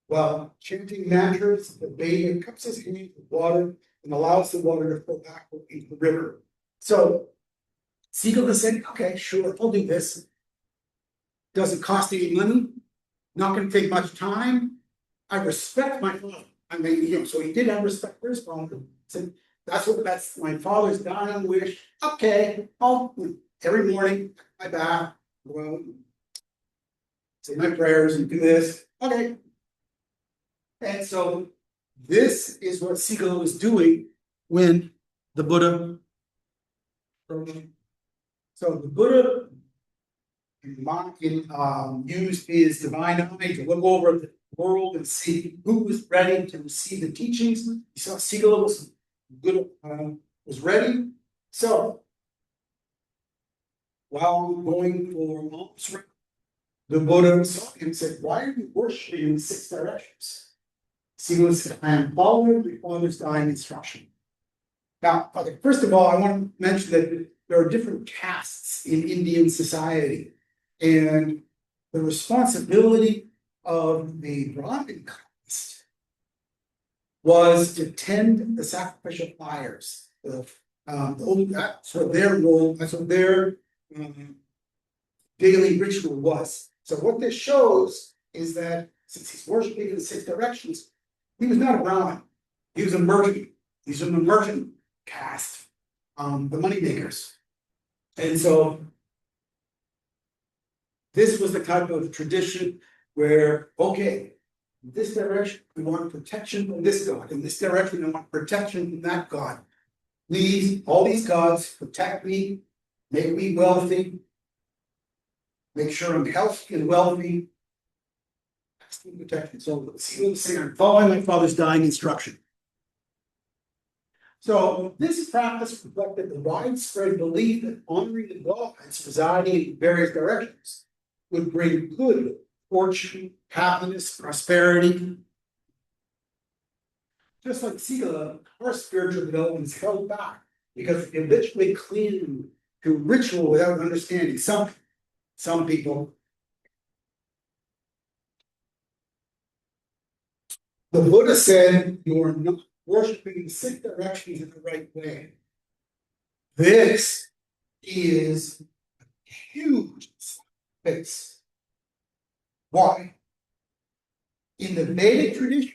While chanting mantras, the bather cups his hand with water and allows the water to flow backward into the river. So Sīgalo said, okay, sure, I'll do this. Doesn't cost any money, not going to take much time. I respect my father. I mean, so he did have respect for his father. Said, that's my father's dying wish. Okay, I'll every morning I bath, go out, say my prayers and do this. Okay. And so this is what Sīgalo was doing when the Buddha. So the Buddha used his divine eye to look over the world and see who was ready to receive the teachings. He saw Sīgalo was ready. So while going for alms, the Buddha saw him and said, why are you worshiping in the 6 directions? Sīgalo said, I am following my father's dying instruction. Now, okay, first of all, I want to mention that there are different castes in Indian society, and the responsibility of the Brahmin caste was to tend the sacrificial fires. That's what their role, that's what their daily ritual was. So what this shows is that since he's worshiping in the 6 directions, he was not a Brahmin. He was a merchant. He's an merchant caste, the money makers. And so this was the type of tradition where, okay, in this direction, we want protection from this God. In this direction, we want protection from that God. Please, all these gods protect me, make me wealthy, make sure I'm healthy and wealthy. That's the protection. So Sīgalo was saying, I'm following my father's dying instruction. So this practice reflected the widespread belief that honoring the gods residing in various directions would bring good fortune, happiness, prosperity. Just like Sīgalo, our spiritual development is held back because we habitually cling to ritual without understanding. Some people. The Buddha said, you are not worshiping the 6 directions in the right way. This is a huge space. Why? In the Vedic tradition,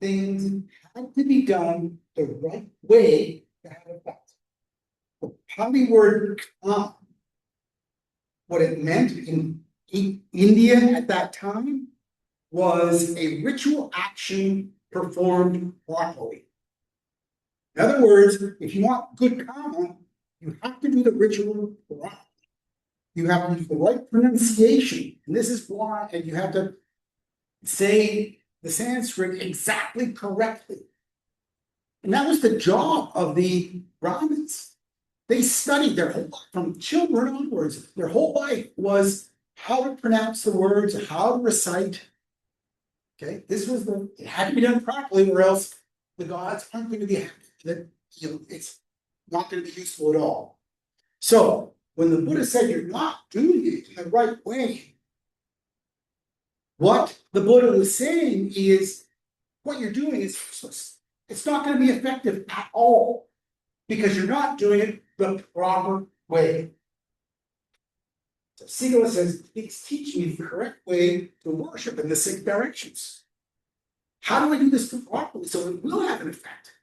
things had to be done the right way to have effect. The Pali word karma, what it meant in India at that time was a ritual action performed properly. In other words, if you want good karma, you have to do the ritual right. You have to use the right pronunciation, and this is why, and you have to say the Sanskrit exactly correctly. And that was the job of the Brahmins. They studied their whole life, from children onwards, their whole life was how to pronounce the words, how to recite. Okay, it had to be done properly, or else the gods aren't going to be happy. That it's not going to be useful at all. So when the Buddha said you're not doing it in the right way, what the Buddha was saying is what you're doing is useless. It's not going to be effective at all because you're not doing it the proper way. So Sīgalo says, please teach me the correct way to worship in the 6 directions. How do I do this properly so it will have an effect?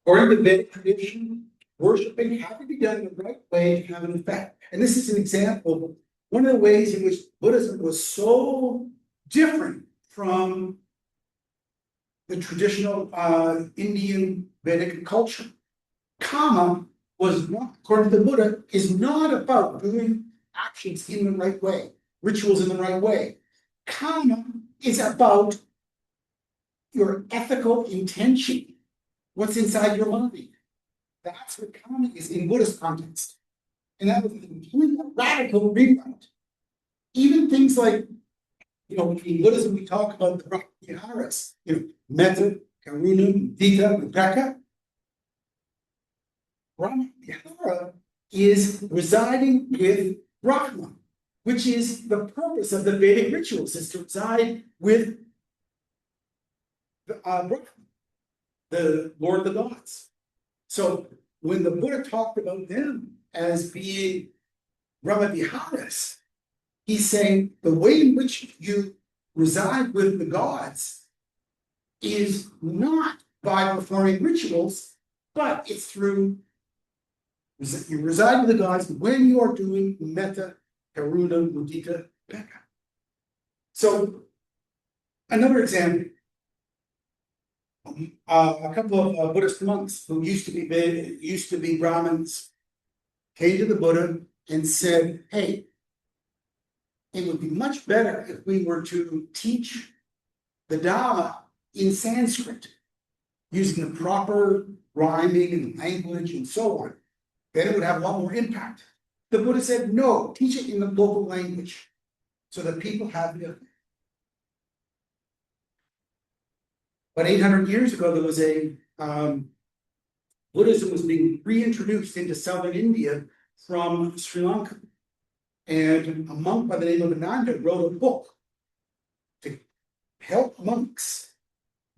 According to Vedic tradition, worshiping had to be done in the right way to have an effect. And this is an example of one of the ways in which Buddhism was so different from the traditional Indian Vedic culture. Karma was not, according to the Buddha, is not about doing actions in the right way, rituals in the right way. Karma is about your ethical intention, what's inside your mind. That's what karma is in Buddhist context. And that was a complete radical rewrite. Even things like, in Buddhism, we talk about the viharas, metta, karuna, mudita, upekkha. Brahma-vihara is residing with Brahma, which is the purpose of the Vedic rituals, is to reside with Brahma, the Lord of the gods. So when the Buddha talked about them as being Brahma-viharas, he's saying the way in which you reside with the gods is not by performing rituals, but it's through you reside with the gods when you are doing metta, karuna, mudita, upekkha. So another example, a couple of Buddhist monks who used to be Brahmins came to the Buddha and said, hey, it would be much better if we were to teach the Dhamma in Sanskrit, using the proper rhyming and language and so on. Then it would have a lot more impact. The Buddha said, no, teach it in the local language so that people have the. But 800 years ago, there was a Buddhism was being reintroduced into southern India from Sri Lanka. And a monk by the name of Ananda wrote a book to help monks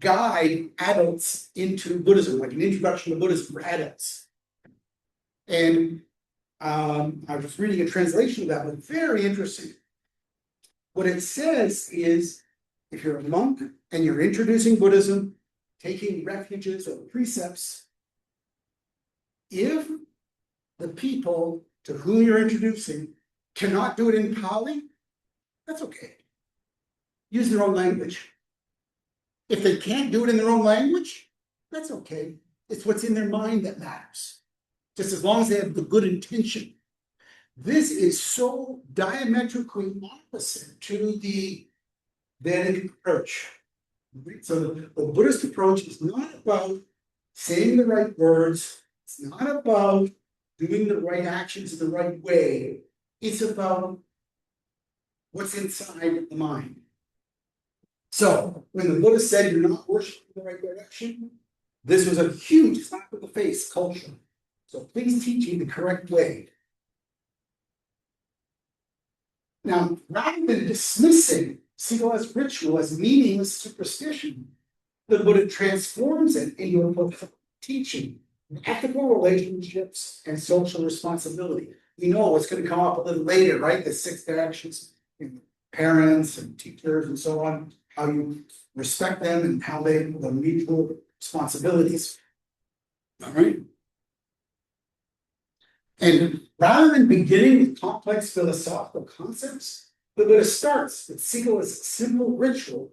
guide adults into Buddhism, like an introduction to Buddhism for adults. And I was reading a translation of that, but very interesting. What it says is, if you're a monk and you're introducing Buddhism, taking refuges or precepts, if the people to whom you're introducing cannot do it in Pali, that's okay. Use their own language. If they can't do it in their own language, that's okay. It's what's in their mind that matters. Just as long as they have the good intention. This is so diametrically opposite to the Vedic approach. So the Buddhist approach is not about saying the right words. It's not about doing the right actions in the right way. It's about what's inside the mind. So when the Buddha said you're not worshiping in the right direction, this was a huge slap in the face culture. So please teach me the correct way. Now, rather than dismissing Sīgalo's ritual as meaningless superstition, the Buddha transforms it into a profound teaching of ethical relationships and social responsibility. we know what's gonna come up a little later, right? The 6 directions in parents and teachers and so on, how you respect them and how they, the mutual responsibilities. All right. And rather than beginning with complex philosophical concepts, the Buddha starts with Sīgalo's simple ritual,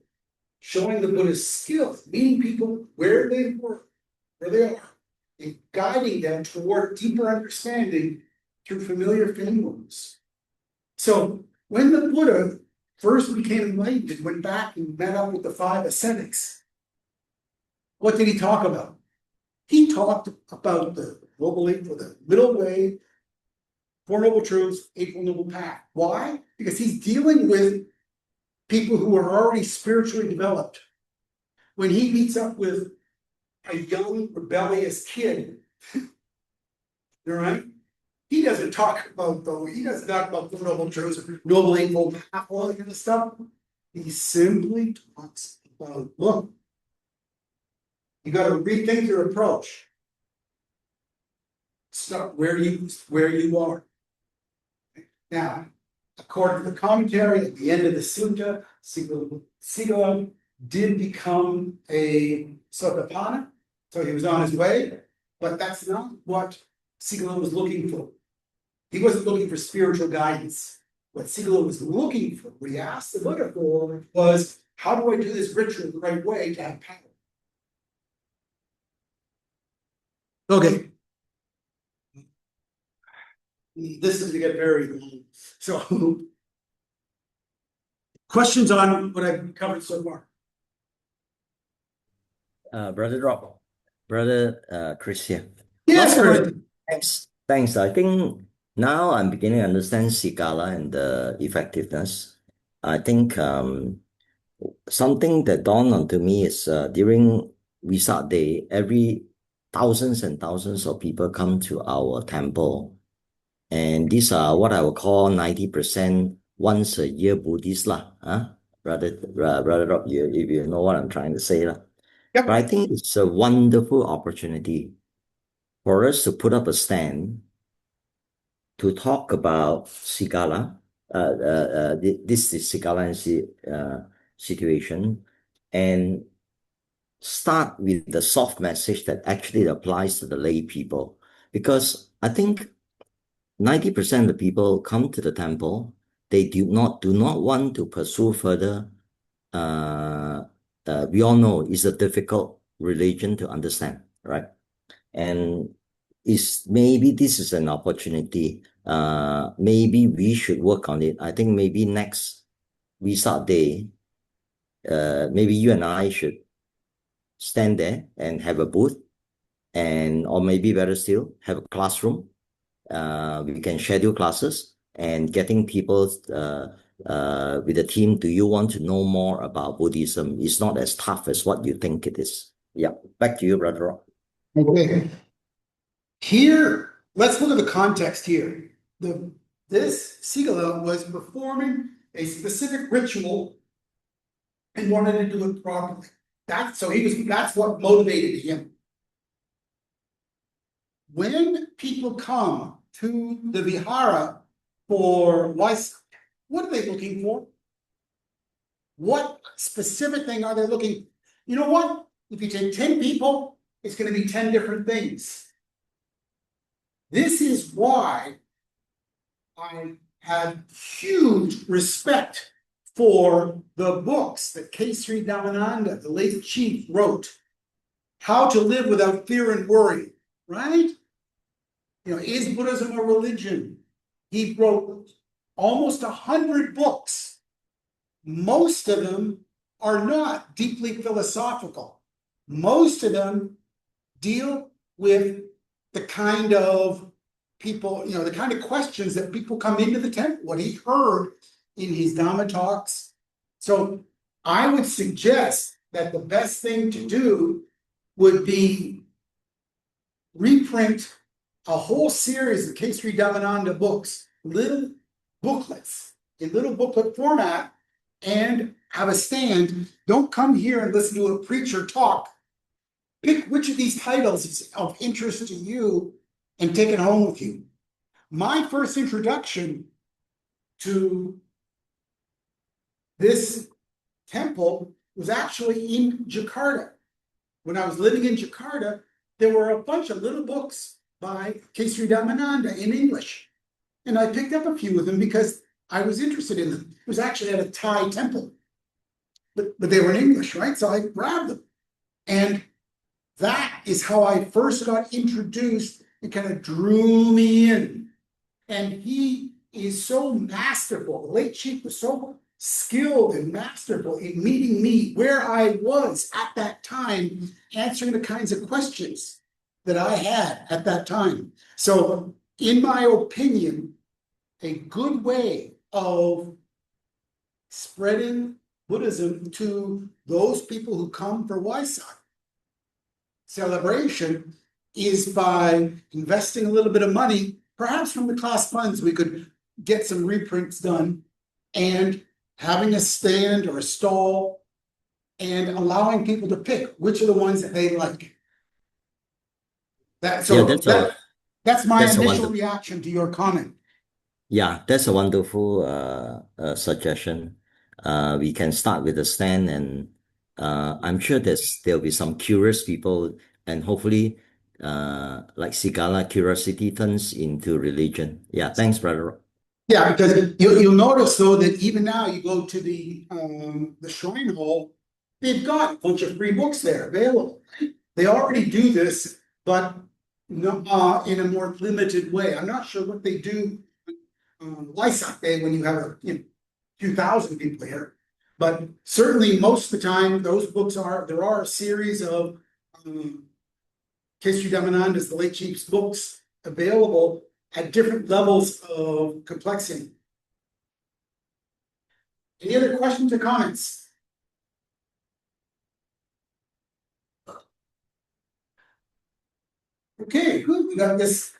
showing the Buddha's skills, meeting people where they were, where they are, and guiding them toward deeper understanding through familiar frameworks. So when the Buddha first became enlightened and went back and met up with the 5 ascetics, what did he talk about? He talked about the Noble Eightfold, the middle way, 4 Noble Truths, Eightfold Noble Path. Why? Because he's dealing with people who are already spiritually developed. When he meets up with a young, rebellious kid, all right, he doesn't talk about the 4 Noble Truths, Noble Eightfold Path, all that kind of stuff. He simply talks about, look, you got to rethink your approach. Start where you are. Now, according to the commentary at the end of the sutta, Sīgalo did become a Sotapanna, so he was on his way, but that's not what Sīgalo was looking for. He wasn't looking for spiritual guidance. What Sīgalo was looking for, what he asked the Buddha for, was how do I do this ritual the right way to have power? Okay. This is to get very long. So, questions on what I've covered so far? Brother Rob, Brother Chris here. Yes, sir. Thanks. I think now I'm beginning to understand Sīgalo and the effectiveness. I think something that dawned onto me is during Wesak Day, every thousands and thousands of people come to our temple. And these are what I would call 90% once a year Buddhists lah, Brother Rob, if you know what I'm trying to say lah. Yep. But I think it's a wonderful opportunity for us to put up a stand to talk about Sīgalo, this is Sīgalo situation, and start with the soft message that actually applies to the lay people. Because I think 90% of the people come to the temple, they do not want to pursue further. We all know it's a difficult religion to understand, right? And maybe this is an opportunity. Maybe we should work on it. I think maybe next Wesak Day, maybe you and I should stand there and have a booth, or maybe better still, have a classroom. We can schedule classes and getting people with the team. Do you want to know more about Buddhism? It's not as tough as what you think it is. Yeah, back to you, Brother Rob. Okay. Here, let's look at the context here. This Sīgalo was performing a specific ritual and wanted to do it properly. That's what motivated him. When people come to the vihara for Wesak, what are they looking for? What specific thing are they looking? You know what? If you take 10 people, it's going to be 10 different things. This is why I have huge respect for the books that Sri Dhammananda, the late chief, wrote. How to live without fear and worry, right? You know, is Buddhism a religion? He wrote almost 100 books. Most of them are not deeply philosophical. Most of them deal with the kind of people, the kind of questions that people come into the temple, what he heard in his Dhamma talks. So I would suggest that the best thing to do would be reprint a whole series of Sri Dhammananda books, little booklets, in little booklet format, and have a stand. Don't come here and listen to a preacher talk. Pick which of these titles is of interest to you and take it home with you. my first introduction to this temple was actually in Jakarta. When I was living in Jakarta, there were a bunch of little books by Sri Dhammananda in English. And I picked up a few of them because I was interested in them. It was actually at a Thai temple, but they were in English, right? So I grabbed them. And that is how I first got introduced. It kind of drew me in. And he is so masterful. The late chief was so skilled and masterful in meeting me where I was at that time, answering the kinds of questions that I had at that time. So, in my opinion, a good way of spreading Buddhism to those people who come for Waisak celebration is by investing a little bit of money, perhaps from the class funds, we could get some reprints done, and having a stand or a stall and allowing people to pick which are the ones that they like. That's my that's a initial wonderful, reaction to your comment. yeah, that's a wonderful suggestion. We can start with a stand, and I'm sure there'll be some curious people, and hopefully, like Sīgalo, curiosity turns into religion. Yeah, thanks, brother. Yeah, because you'll notice though that even now you go to the shrine hall, they've got a bunch of free books there available. They already do this, but no, in a more limited way. I'm not sure what they do on Waisak Day when you have a few thousand people here, but certainly most of the time those books there are a series of Sri Dhammananda's, the late chief's books available at different levels of complexity. Any other questions or comments? Okay, good. We got this.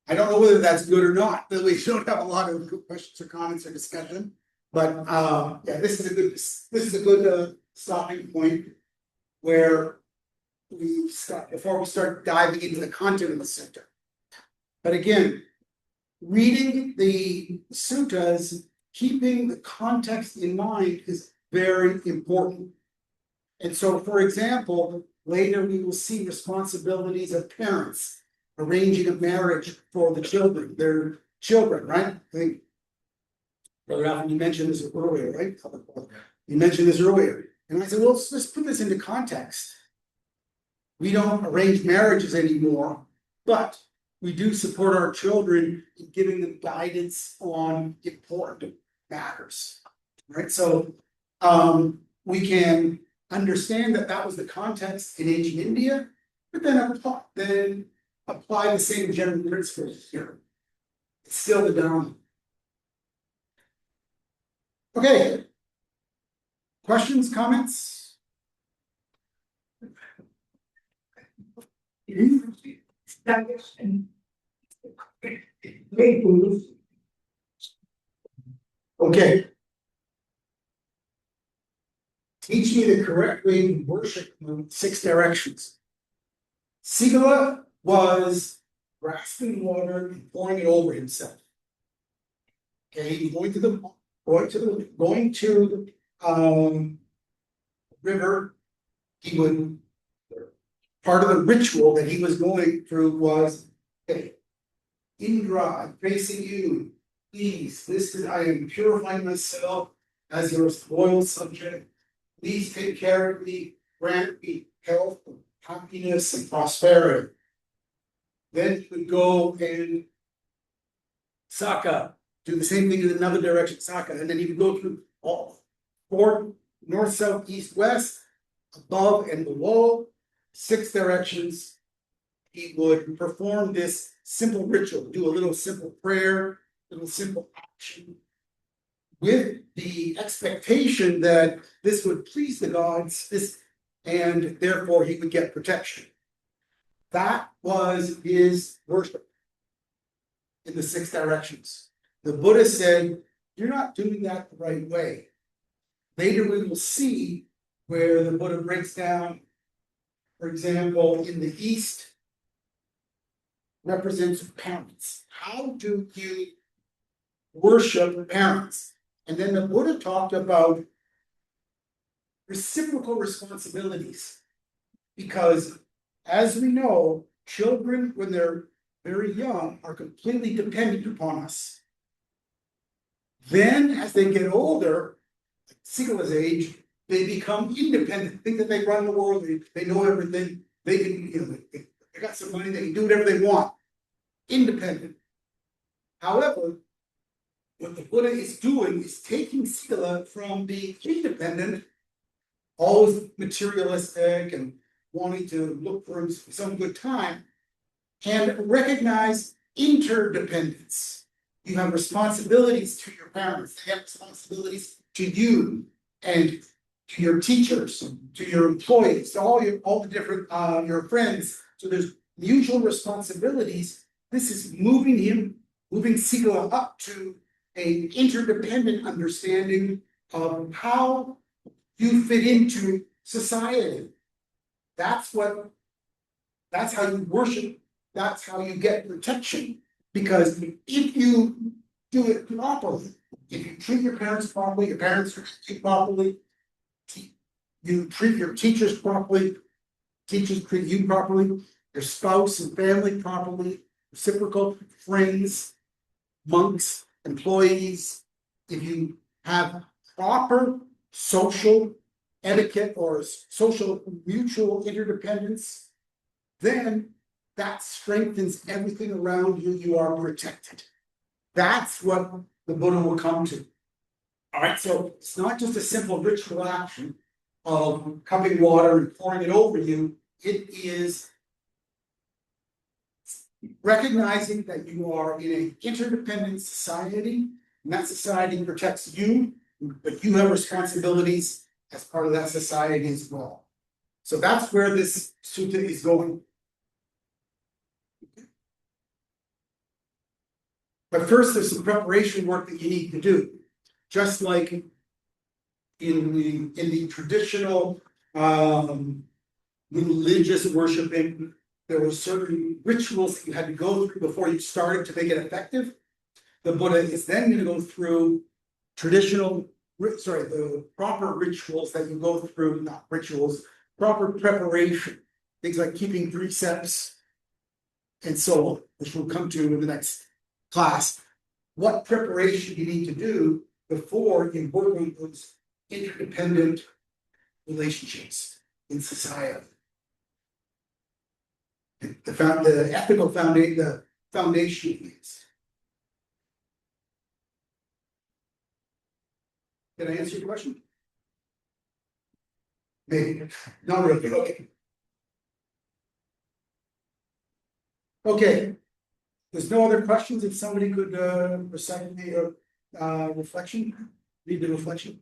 I don't know whether that's good or not, that we don't have a lot of questions or comments or discussion, but yeah, this is a good stopping point where we start before we start diving into the content of the sutta. But again, reading the suttas, keeping the context in mind is very important. And so, for example, later we will see responsibilities of parents arranging a marriage for their children, right? I think Brother Alvin, you mentioned this earlier, right? You mentioned this earlier. And I said, well, let's put this into context. We don't arrange marriages anymore, but we do support our children in giving them guidance on important matters, right? So we can understand that was the context in ancient India, but then apply the same general principles here. It's still the Dharma. Okay. Questions, comments? Okay. Teach me the correct way to worship in 6 directions. Sīgalo was grasping water and pouring it over himself. Okay, going to the river, he would. Part of the ritual that he was going through was, okay, Indra, I'm facing you. Please, I am purifying myself as your loyal subject. Please take care of me, grant me health, happiness, and prosperity. Then he would go and Saka, do the same thing in another direction, Saka, and then he would go through all 4 north, south, east, west, above and below, 6 directions. He would perform this simple ritual, do a little simple prayer, little simple action, with the expectation that this would please the gods, and therefore he would get protection. That was his worship in the 6 directions. The Buddha said, you're not doing that the right way. Later we will see where the Buddha breaks down, for example, in the East, represents parents. How do you worship parents? And then the Buddha talked about reciprocal responsibilities. Because as we know, children, when they're very young, are completely dependent upon us. Then, as they get older, Sīgalo's age, they become independent, think that they run the world, they know everything, they can, they got some money, they can do whatever they want. Independent. However, what the Buddha is doing is taking Sīgalo from being independent, always materialistic and wanting to look for some good time, and recognize interdependence. You have responsibilities to your parents, they have responsibilities to you and to your teachers, to your employees, to all the different your friends. So there's mutual responsibilities. This is moving Sīgalo up to an interdependent understanding of how you fit into society. That's how you worship, that's how you get protection. Because if you do it properly, if you treat your parents properly, your parents treat you properly, you treat your teachers properly, teachers treat you properly, your spouse and family properly, reciprocal friends, monks, employees, if you have proper social etiquette or social mutual interdependence, then that strengthens everything around you. You are protected. That's what the Buddha will come to. All right, so it's not just a simple ritual action of cupping water and pouring it over you. It is recognizing that you are in an interdependent society, and that society protects you, but you have responsibilities as part of that society as well. So that's where this sutta is going. But first, there's some preparation work that you need to do. Just like in the traditional religious worshiping, there were certain rituals that you had to go through before you started to make it effective. The Buddha is then going to go through the proper rituals that you go through, not rituals, proper preparation, things like keeping precepts and so on, which we'll come to in the next class. What preparation you need to do before you work on those interdependent relationships in society. The ethical foundation, the foundation of things. Did I answer your question? Maybe. Not really. Okay. Okay. There's no other questions. If somebody could recite the reflection, read the reflection.